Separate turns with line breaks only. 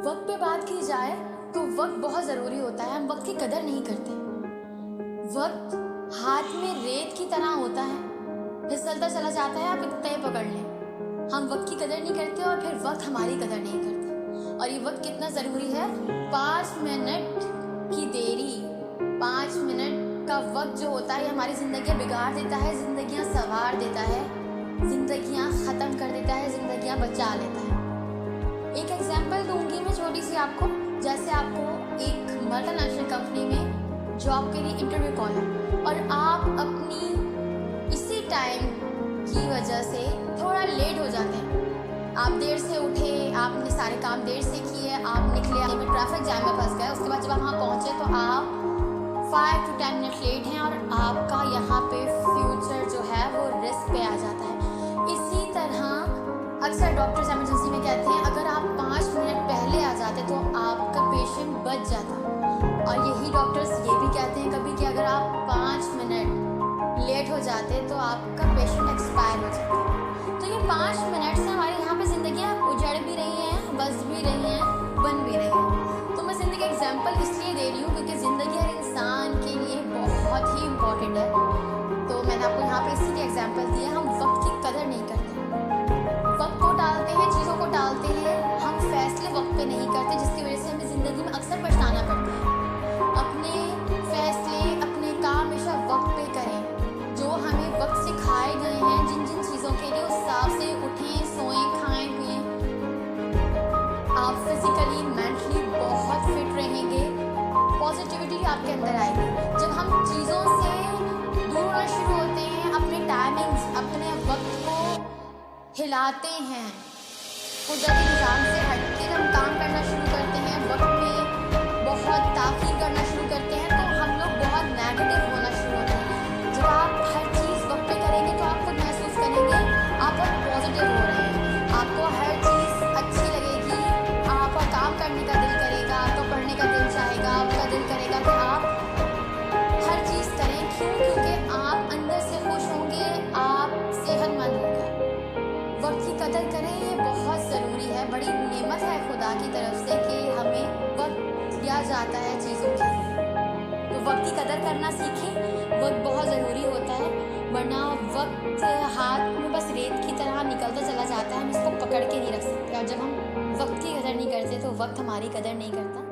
वक्त पे बात की जाए तो वक्त बहुत ज़रूरी होता है। हम वक्त की कदर नहीं करते। वक्त हाथ में रेत की तरह होता है, फिसलता चला जाता है, आप इतने पकड़ लें। हम वक्त की कदर नहीं करते और फिर वक्त हमारी कदर नहीं करता। और ये वक्त कितना ज़रूरी है, 5 मिनट की देरी, 5 मिनट का वक्त जो होता है हमारी ज़िंदगियाँ बिगाड़ देता है, ज़िंदगियाँ संवार देता है, ज़िंदगियाँ ख़त्म कर देता है, ज़िंदगियाँ बचा लेता है। एक एग्जांपल दूंगी मैं छोटी सी आपको। जैसे आपको एक मल्टीनेशनल कंपनी में जॉब के लिए इंटरव्यू कॉल है और आप अपनी इसी टाइम की वजह से थोड़ा लेट हो जाते हैं। आप देर से उठे, आपने सारे काम देर से किए, आप निकले में ट्रैफिक जैम में फंस गए। उसके बाद जब आप वहाँ पहुँचे तो आप 5 to 10 मिनट लेट हैं और आपका यहाँ पे फ्यूचर जो है वो रिस्क पे आ जाता है। इसी तरह अक्सर डॉक्टर्स इमरजेंसी में कहते हैं अगर आप 5 मिनट पहले आ जाते तो आपका पेशेंट बच जाता। और यही डॉक्टर्स ये भी कहते हैं कभी कि अगर आप 5 मिनट लेट हो जाते तो आपका पेशेंट एक्सपायर हो जाता। तो ये 5 मिनट से हमारे यहाँ पे ज़िंदगियाँ उजड़ भी रही हैं, बस भी रही हैं, बन भी रही हैं। तो मैं ज़िंदगी का एग्जाम्पल इसलिए दे रही हूँ क्योंकि ज़िंदगी हर इंसान के लिए बहुत ही इम्पॉर्टेंट है। तो मैंने आपको यहाँ पे इसीलिए एग्जाम्पल दिया। हम वक्त की कदर नहीं करते, वक्त को टालते हैं, चीज़ों को टालते हैं, हम फैसले वक्त पे नहीं करते, जिसकी वजह से हमें ज़िंदगी में अक्सर पछताना पड़ता है। अपने फैसले, अपने काम हमेशा वक्त पे करें। जो हमें वक्त सिखाए गए हैं, जिन जिन चीज़ों के लिए उस हिसाब से उठें, सोएं, खाएं, पिएं। आप फिजिकली, मेंटली बहुत फिट रहेंगे, पॉजिटिविटी आपके अंदर आएगी। जब हम चीज़ों से दूर होना शुरू होते हैं, अपने टाइमिंग्स, अपने वक्त को हिलाते हैं, कुदरती निज़ाम से हटके हम काम करना शुरू करते हैं, वक्त में बहुत ताख़ीर करना शुरू करते हैं, तो हम लोग बहुत नेगेटिव होना शुरू होते हैं। जब आप हर चीज़ वक्त पे करेंगे तो आप खुद महसूस करेंगे आप बहुत पॉजिटिव हो रहे हैं, आपको हर चीज़ अच्छी लगेगी, आपका काम करने का दिल करेगा, आपका पढ़ने का दिल चाहेगा, आपका दिल करेगा कि आप हर चीज़ करें। क्यों? क्योंकि आप अंदर से खुश होंगे, आप सेहतमंद होंगे। वक्त की कदर करें, ये बहुत ज़रूरी है। बड़ी नेमत है खुदा की तरफ से कि हमें वक्त दिया जाता है चीज़ों के लिए। तो वक्त की कदर करना सीखें, वक्त बहुत ज़रूरी होता है, वरना वक्त हाथ में बस रेत की तरह निकलता चला जाता है, हम इसको पकड़ के नहीं रख सकते। और जब हम वक्त की कदर नहीं करते तो वक्त हमारी कदर नहीं करता।